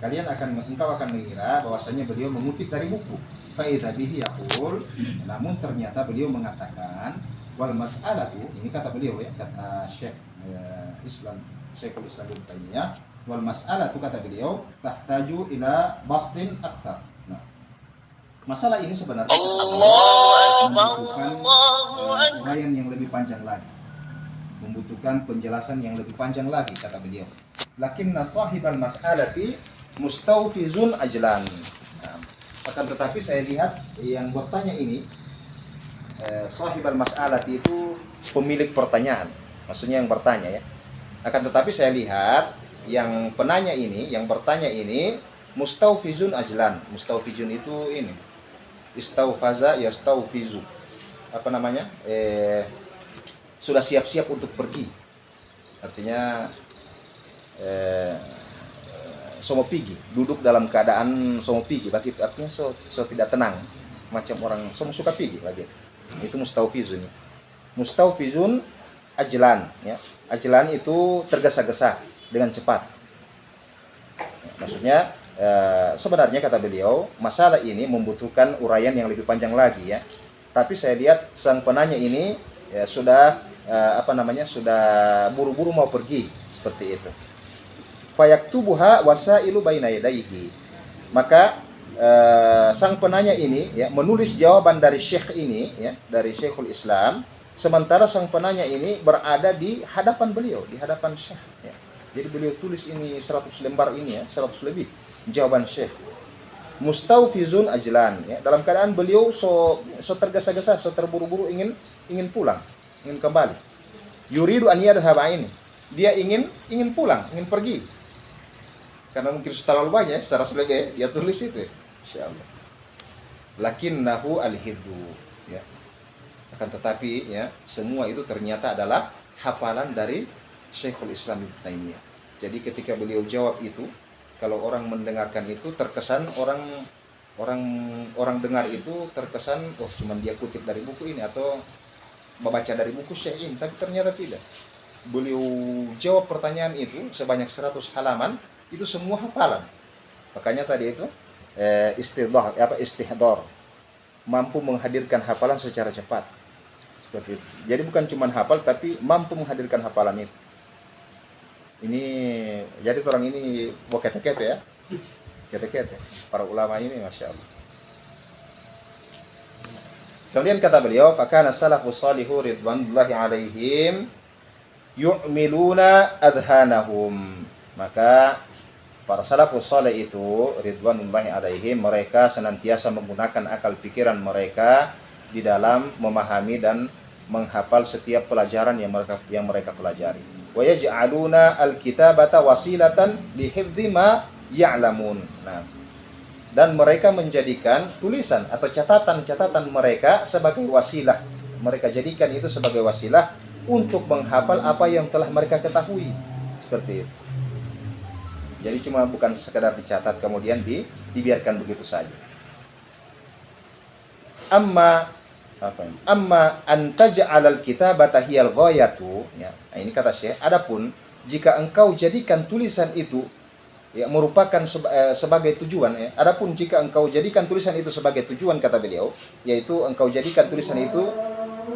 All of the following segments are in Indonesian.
engkau akan mengira bahwasanya beliau mengutip dari buku. Fa idza bihi yaqul, namun ternyata beliau mengatakan wal mas'alatu, ini kata beliau ya, kata Syekhul Islam Ibnu Taimiyah, wal mas'alatu kata beliau tahtaju ila bastin aktsar. Nah, masalah ini sebenarnya membutuhkan uraian yang lebih panjang lagi, membutuhkan penjelasan yang lebih panjang lagi kata beliau. Lakinna sahibal mas'alati mustawfizun ajlan. Nah, akan tetapi saya lihat yang bertanya ini sahibal mas'alati itu pemilik pertanyaan, maksudnya yang bertanya ya. Akan tetapi saya lihat yang penanya ini, yang bertanya ini mustawfizun ajlan. Mustawfizun itu ini istaufaza yastaufizu, apa namanya, sudah siap-siap untuk pergi, artinya somopigi, duduk dalam keadaan somopigi, bagi artinya so tidak tenang, macam orang suka pigi lagi. Itu mustawfizun. Mustawfizun ajlan ya. Ajlan itu tergesa-gesa dengan cepat. Maksudnya sebenarnya kata beliau masalah ini membutuhkan uraian yang lebih panjang lagi ya. Tapi saya lihat sang penanya ini ya, sudah sudah buru-buru mau pergi seperti itu. Fayaktubuha wasailu baina yadayhi. Maka sang penanya ini ya menulis jawaban dari syekh ini ya, dari Syekhul Islam, sementara sang penanya ini berada di hadapan beliau, di hadapan syekh ya. Jadi beliau tulis ini 100 lembar ini ya, 100 lebih jawaban syekh. Mustawfizun ajlan ya, dalam keadaan beliau so tergesa-gesa, so terburu-buru ingin pulang, ingin kembali. Yuridu an yadhhaba ini. Dia ingin pulang, ingin pergi. Karena mungkin terlalu banyak secara selege dia tulis itu, insyaallah. Lakinnahu al-hiddu ya. Akan tetapi ya, semua itu ternyata adalah hafalan dari Syekhul Islam Ibnu Taimiyah. Jadi ketika beliau jawab itu, kalau orang mendengarkan itu terkesan orang dengar itu terkesan cuma dia kutip dari buku ini atau membaca dari buku Syekh ini, tapi ternyata tidak. Beliau jawab pertanyaan itu sebanyak 100 halaman, itu semua hafalan. Makanya tadi itu istihdar, mampu menghadirkan hafalan secara cepat. Seperti itu. Jadi bukan cuma hafal tapi mampu menghadirkan hafalan itu. Ini jadi orang ini kete-kete ya. Kete-kete. Para ulama ini Masya Allah. Kemudian kata beliau, fakana salafus salihu ridwanullahi alaihim yu'miluna adhanahum. Maka para salafus salih itu ridwanullahi alaihim, mereka senantiasa menggunakan akal pikiran mereka di dalam memahami dan menghafal setiap pelajaran yang mereka pelajari. Wa yaj'aluna al-kitabata wasilatan li hifdzi ma ya'lamun. Nah, dan mereka menjadikan tulisan atau catatan-catatan mereka sebagai wasilah. Mereka jadikan itu sebagai wasilah untuk menghafal apa yang telah mereka ketahui. Seperti itu. Jadi cuma bukan sekedar dicatat kemudian dibiarkan begitu saja. Amma an taj'alal kitabata hiyal ghayatu ya. Nah, ini kata Syekh, adapun jika engkau jadikan tulisan itu ya merupakan sebagai tujuan ya. Adapun jika engkau jadikan tulisan itu sebagai tujuan kata beliau, yaitu engkau jadikan tulisan itu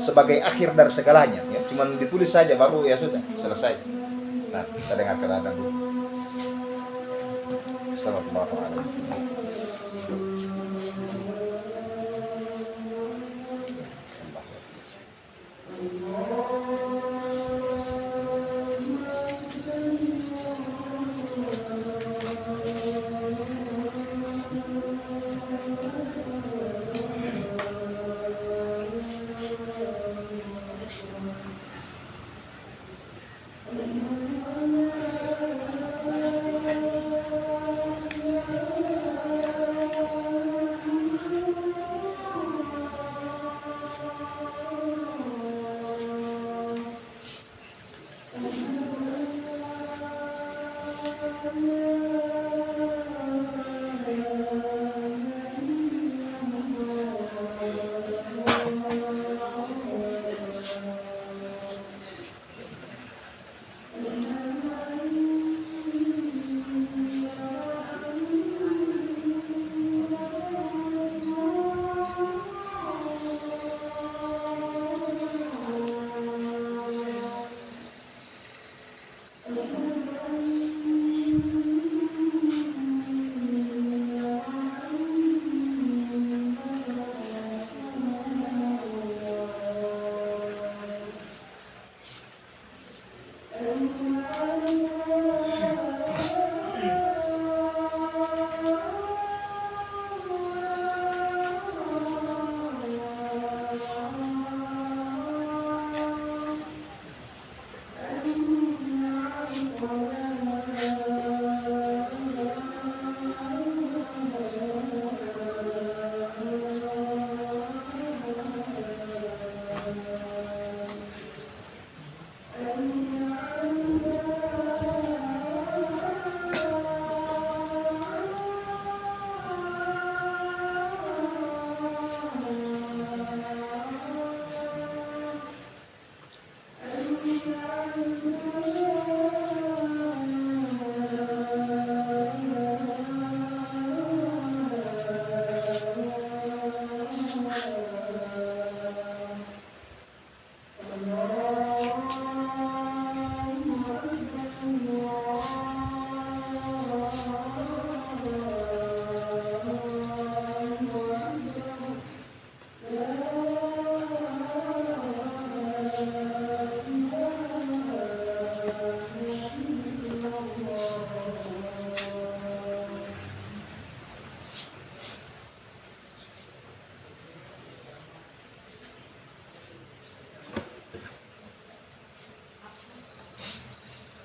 sebagai akhir dari segalanya ya. Cuma ditulis saja baru ya sudah selesai. Nah, kita dengarkan ada dulu. Assalamualaikum.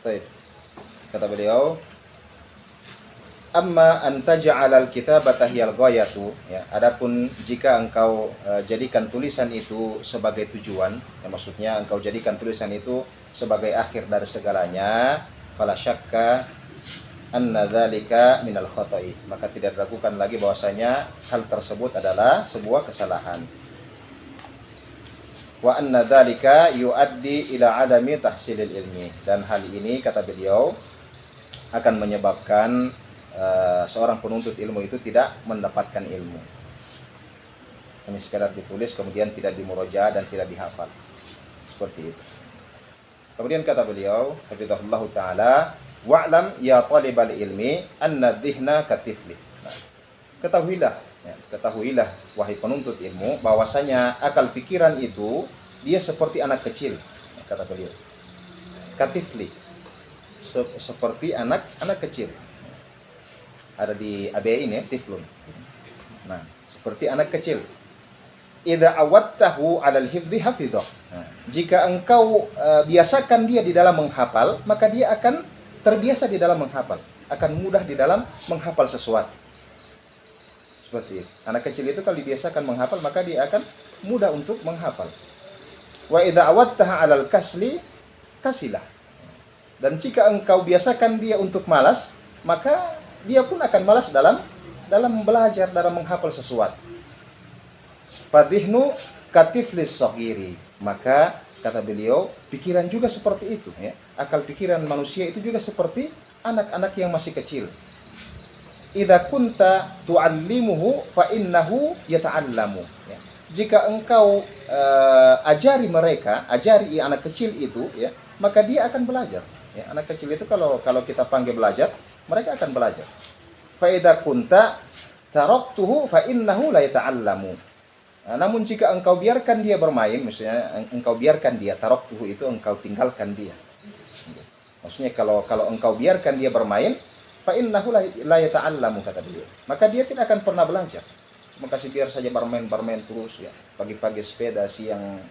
Baik. Kata beliau, amma an taj'alal kitabata hiyal ghayatu, ya, adapun jika engkau jadikan tulisan itu sebagai tujuan, ya, maksudnya engkau jadikan tulisan itu sebagai akhir dari segalanya, fala syakka anna dzalika minal khata'i, maka tidak diragukan lagi bahwasanya hal tersebut adalah sebuah kesalahan. Wa anna dzalika yuaddi ila adami tahsilil ilmi, dan hal ini kata beliau akan menyebabkan seorang penuntut ilmu itu tidak mendapatkan ilmu. Hanya sekadar ditulis kemudian tidak dimurojaah dan tidak dihafal. Seperti itu. Kemudian kata beliau, hafizahullah taala, wa'lam ya talibal ilmi anna dhihna katifli. Nah, ketahuilah wahai penuntut ilmu bahwasanya akal pikiran itu dia seperti anak kecil, kata beliau. Katifli, seperti anak kecil. Ada di ABI ini, tiflun. Nah, seperti anak kecil. Idza awattahu 'alal hifdzi hafizah. Nah, jika engkau biasakan dia di dalam menghafal, maka dia akan terbiasa di dalam menghafal, akan mudah di dalam menghafal sesuatu. Seperti itu. Anak kecil itu kalau dibiasakan menghafal, maka dia akan mudah untuk menghafal. Wa idza awattaha 'alal kasli kasilah. Dan jika engkau biasakan dia untuk malas, maka dia pun akan malas dalam belajar, dalam menghafal sesuatu. Fadhihnu katiflis saghiri. Maka kata beliau, pikiran juga seperti itu, ya. Akal pikiran manusia itu juga seperti anak-anak yang masih kecil. Idza kunta tu'allimuhu fa innahu yata'allamu. Ya. Jika engkau ajari anak kecil itu, ya, maka dia akan belajar. Ya, anak kecil itu kalau kita panggil belajar, mereka akan belajar. Fa idza kunta taraktuhu fa innahu la yata'allamu. Nah, namun jika engkau biarkan dia bermain, misalnya engkau biarkan dia, taraktuhu itu engkau tinggalkan dia. Maksudnya kalau engkau biarkan dia bermain, fa innahu la yata'allamu, kata beliau. Maka dia tidak akan pernah belajar. Maka kasih biar saja bermain terus, ya. Pagi-pagi sepeda, siang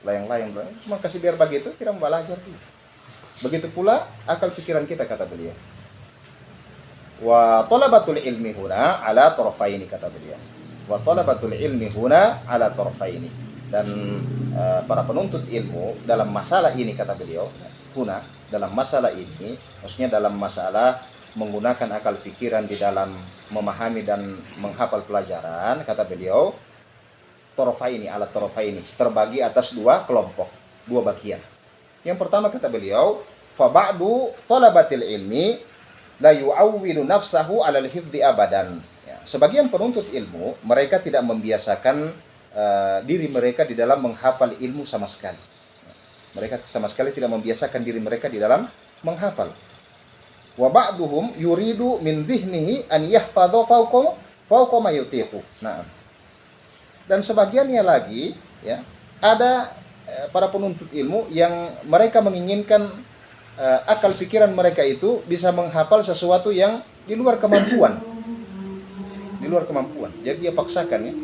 layang-layang, cuma kasih biar begitu, tidak belajar dia. Begitu pula akal pikiran kita, kata beliau. Wa talabatul ilmi huna ala tarfaini, kata beliau. Wa talabatul ilmi huna ala tarfaini. Dan para penuntut ilmu dalam masalah ini, kata beliau, huna, dalam masalah ini, maksudnya dalam masalah menggunakan akal pikiran di dalam memahami dan menghafal pelajaran, kata beliau, tarfaini ala tarfaini, terbagi atas dua kelompok, dua bagian. Yang pertama, kata beliau, fa ba'du talabatil ilmi la yu'awwilu nafsahu 'alal hifdzi abadan. Ya, sebagian penuntut ilmu, mereka tidak membiasakan diri mereka di dalam menghafal ilmu sama sekali. Mereka sama sekali tidak membiasakan diri mereka di dalam menghafal. Wa ba'duhum yuridu min dhihnihi an yahfadha fawqa ma yutiqu. Nah, dan sebagiannya lagi, ya, ada para penuntut ilmu yang mereka menginginkan akal pikiran mereka itu bisa menghafal sesuatu yang di luar kemampuan. Di luar kemampuan. Jadi dia paksakan, ya.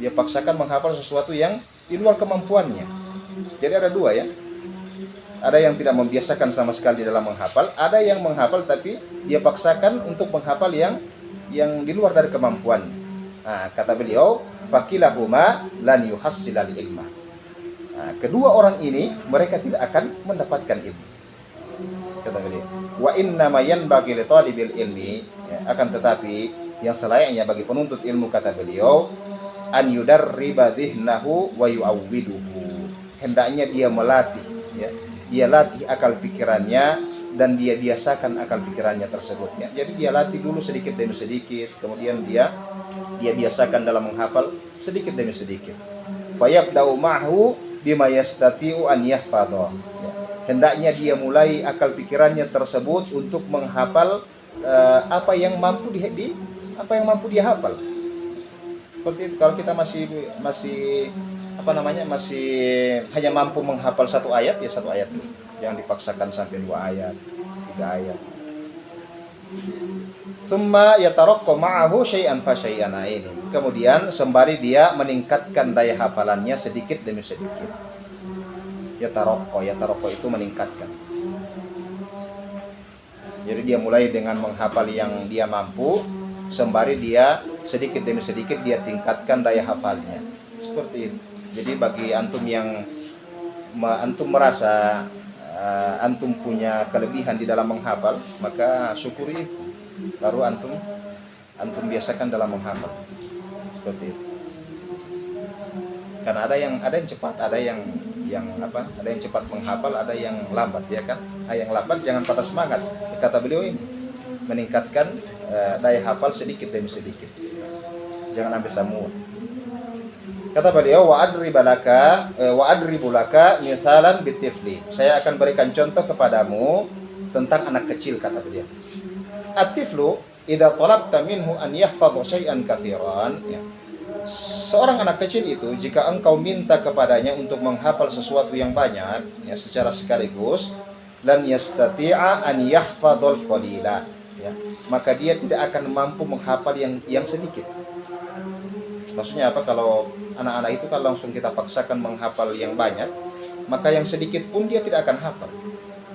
Dia paksakan menghafal sesuatu yang di luar kemampuannya. Jadi ada dua, ya. Ada yang tidak membiasakan sama sekali dalam menghafal, ada yang menghafal tapi dia paksakan untuk menghafal yang di luar dari kemampuan. Nah, kata beliau, fakilahuma lan yuhassilal ilma. Nah, kedua orang ini mereka tidak akan mendapatkan ilmu. Kata beliau, wa inna ma yanbaghi li talibil ilmi, ya, akan tetapi yang selayaknya bagi penuntut ilmu, kata beliau, an yudarriba dhihnahu wa yu'awwiduhu. Hendaknya dia melatih, ya. Dia latih akal pikirannya dan dia biasakan akal pikirannya tersebut, ya. Jadi dia latih dulu sedikit demi sedikit, kemudian dia biasakan dalam menghafal sedikit demi sedikit. Fa yabda'u ma'hu bima yastati'u an yahfadha. Hendaknya dia mulai akal pikirannya tersebut untuk menghafal apa yang mampu dia hafal. Seperti kalau kita masih masih hanya mampu menghafal satu ayat, ya satu ayat, yang dipaksakan sampai 2 ayat, 3 ayat. Tsumma yataraqqa ma'ahu syai'an fa syai'an, ini. Kemudian sembari dia meningkatkan daya hafalannya sedikit demi sedikit. Yataraqqa itu meningkatkan. Jadi dia mulai dengan menghafal yang dia mampu, sembari dia sedikit demi sedikit dia tingkatkan daya hafalnya. Seperti itu. Jadi bagi antum yang antum merasa antum punya kelebihan di dalam menghafal, maka syukuri itu. Baru antum biasakan dalam menghafal. Seperti itu. Karena ada yang cepat, ada yang cepat menghafal, ada yang lambat, ya kan? Yang lambat jangan patah semangat. Kata beliau ini meningkatkan daya hafal sedikit demi sedikit. Jangan ambil semua. Kata beliau, wa adribu laka misalan bitifli. Saya akan berikan contoh kepadamu tentang anak kecil, kata beliau. At-tiflu idza talabta minhu an yahfadha syai'an katsiran. Ya. Seorang anak kecil itu jika engkau minta kepadanya untuk menghafal sesuatu yang banyak, ya, secara sekaligus, lan yastati'a an yahfadhal qalila, ya, maka dia tidak akan mampu menghafal yang sedikit. Maksudnya apa? Kalau anak-anak itu kalau langsung kita paksakan menghafal yang banyak, maka yang sedikit pun dia tidak akan hafal.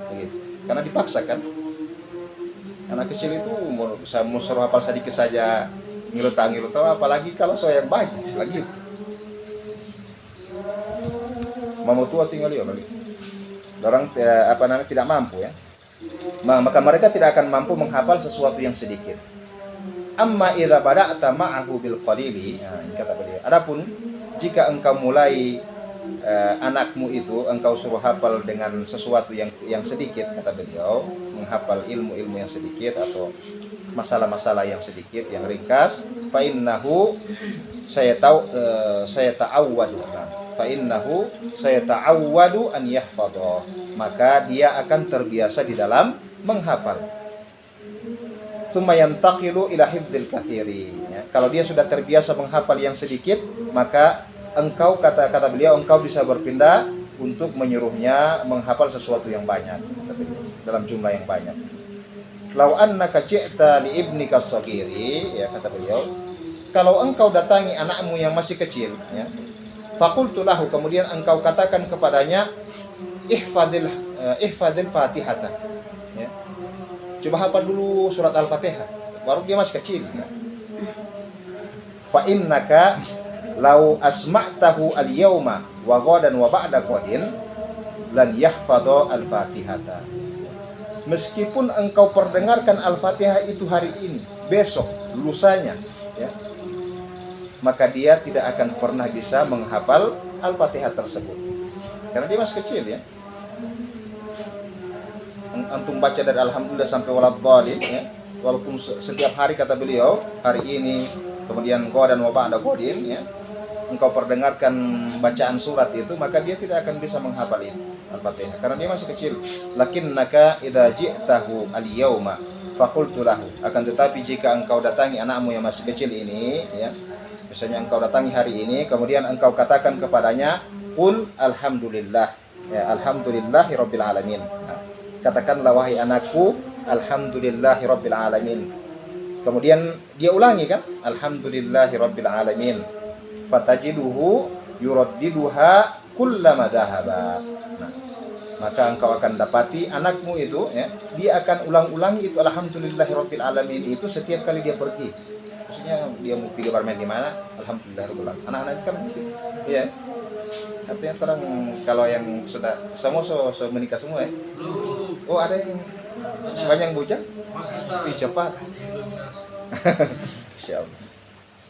Begitu. Karena dipaksakan. Anak kecil itu mau suruh hafal sedikit saja ngilut-ngilut, apalagi kalau soal yang banyak lagi. Mau tua tinggal dia lagi. Orang tidak mampu, ya. Maka mereka tidak akan mampu menghafal sesuatu yang sedikit. Amma idza bada'ta ma'ahu bil qalili, kata beliau. Adapun jika engkau mulai anakmu itu engkau suruh hafal dengan sesuatu yang sedikit, kata beliau, menghafal ilmu-ilmu yang sedikit atau masalah-masalah yang sedikit, yang ringkas, fa innahu sayata'awwadu an yahfadha, maka dia akan terbiasa di dalam menghafal. Tsumma yantaqilu ila hifdzil katsiri. Ya, kalau dia sudah terbiasa menghafal yang sedikit, maka engkau, kata beliau, engkau bisa berpindah untuk menyuruhnya menghafal sesuatu yang banyak, dalam jumlah yang banyak. Lau annaka ji'ta li ibnika as-saghiri, ya, kata beliau, kalau engkau datangi anakmu yang masih kecil, ya, faqultu lahu, kemudian engkau katakan kepadanya, ihfadil fatihata, ya, coba hafal dulu surat Al-Fatihah, baru dia masih kecil, ya. Fa innaka lau asma'tahu al-yawma wa ghadan wa ba'da qadin lan yahfadha al-Fatihata. Meskipun engkau perdengarkan Al-Fatihah itu hari ini, besok, lusanya, ya, maka dia tidak akan pernah bisa menghafal Al-Fatihah tersebut. Karena dia masih kecil, ya. Antum baca dari alhamdulillah sampai waladhdallin, ya, walaupun setiap hari, kata beliau, hari ini, kemudian ghadan wa ba'da qadin, ya, engkau perdengarkan bacaan surat itu, maka dia tidak akan bisa menghafal itu Al-Fatihah karena dia masih kecil. Lakinnaka idza ji'tahu al-yawma faqultu lahu, akan tetapi jika engkau datangi anakmu yang masih kecil ini, ya, misalnya engkau datangi hari ini, kemudian engkau katakan kepadanya, qul alhamdulillah, ya, alhamdulillahirabbil alamin. Nah, katakanlah wahai anakku, alhamdulillahirabbil alamin. Kemudian dia ulangi, kan, alhamdulillahirabbil alamin. Fatajiduhu yuraddiduha kullama dhahaba. Nah, maka engkau akan dapati anakmu itu, ya, dia akan ulang-ulangi itu alhamdulillahirabbil alamin itu setiap kali dia pergi. Maksudnya dia mau pergi bermain di mana, alhamdulillahirabbil alamin. Anak-anak kan gitu, ya. Artinya terang kalau yang sudah semua menikah semua, ya. Oh, ada yang sebanyak bujang? Masih cepat. Insyaallah.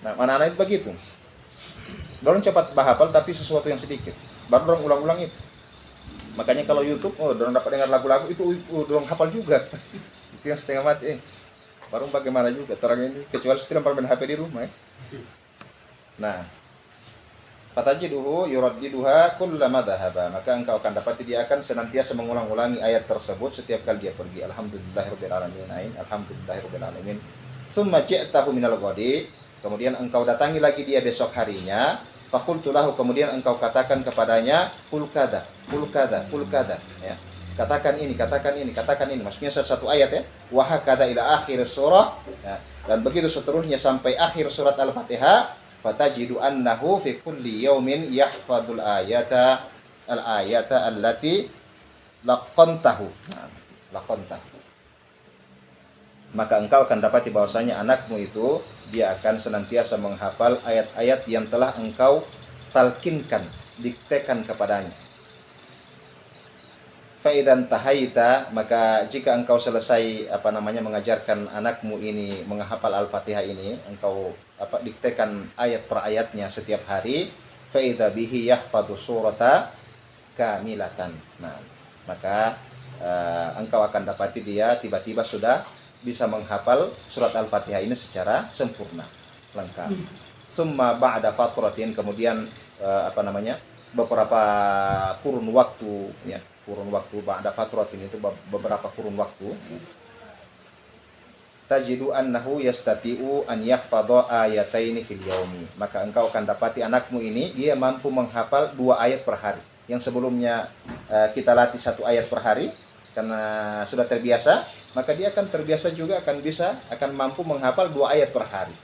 Nah, anak-anak itu begitu. Dorong cepat bahapal tapi sesuatu yang sedikit, baru dorong ulang-ulang itu. Makanya kalau YouTube, dorong dapat dengar lagu-lagu itu, dorong hafal juga. Itu yang setengah mati. Baru bagaimana juga terang ini, kecuali setelah bermain HP di rumah, ya. Nah, fatajiduhu yuraddiduha kullama dhahaba, maka engkau akan dapati dia akan senantiasa mengulang-ulangi ayat tersebut setiap kali dia pergi. Alhamdulillahirabbil alamin, alhamdulillahirabbil alamin. Tsumma ji'tahu minal ghadi, kemudian engkau datangi lagi dia besok harinya, faqultu lahu, kemudian engkau katakan kepadanya, qul kada, ya. Katakan ini, maksudnya satu ayat, ya. Wa hakada ila akhir surah, ya. Dan begitu seterusnya sampai akhir surat Al-Fatihah, fatajidu annahu fi kulli yaumin yahfadul ayata allati laqantahu. Laqantahu. maka engkau akan dapati bahwasanya anakmu itu dia akan senantiasa menghafal ayat-ayat yang telah engkau talkinkan, diktekan kepadanya. Faidan tahaita, maka jika engkau selesai mengajarkan anakmu ini menghafal Al-Fatihah ini, engkau diktekan ayat per ayatnya setiap hari, faida bihi yahfadhu surata kamilatan. Nah, maka engkau akan dapati dia tiba-tiba sudah bisa menghafal surat Al-Fatihah ini secara sempurna, lengkap. Summa ba'da fatratin, kemudian beberapa kurun waktu, ya, kurun waktu ba'da fatratin itu beberapa kurun waktu, tajidu annahu yastati'u an yahfadha ayataini fil yaumi, maka engkau akan dapati anakmu ini dia mampu menghafal 2 ayat per hari. Yang sebelumnya kita latih 1 ayat per hari karena sudah terbiasa, maka dia akan terbiasa juga akan mampu menghafal 2 ayat per hari.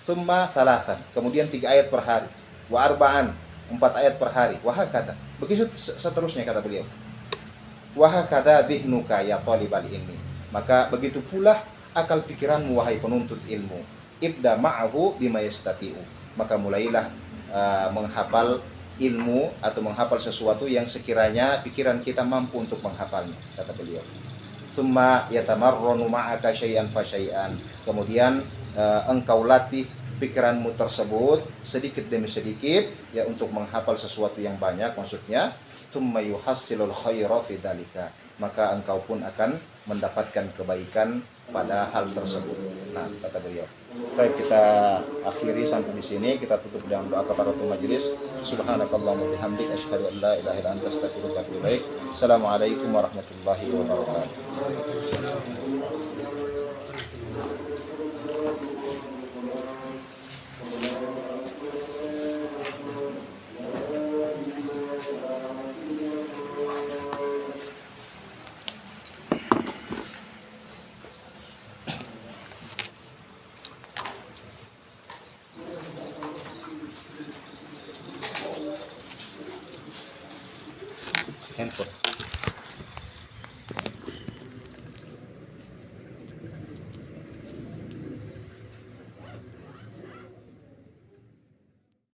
Summa thalathan, kemudian 3 ayat per hari. Wa arba'an, 4 ayat per hari. Wa hakadha, begitu seterusnya kata beliau. Wa hakadha dhihnuka ya talibal ilmi, maka begitu pula akal pikiranmu wahai penuntut ilmu. Ibda ma'ahu bima yastati'u, maka mulailah menghafal ilmu atau menghafal sesuatu yang sekiranya pikiran kita mampu untuk menghafalnya, kata beliau. Summa yatamarranu ma'aka syai'an fa syai'an, kemudian engkau latih pikiranmu tersebut sedikit demi sedikit, ya, untuk menghafal sesuatu yang banyak, maksudnya. Summa yuhassilul khaira fi dzalika, maka engkau pun akan mendapatkan kebaikan pada hal tersebut. Nah, kata beliau. Baik, kita akhiri sampai di sini. Kita tutup dengan doa kafaratul majelis. Subhanakallahumma bihamdika asyhadu an la ilaha illa anta astaghfiruka wa atubu ilaik. Assalamualaikum warahmatullahi wabarakatuh.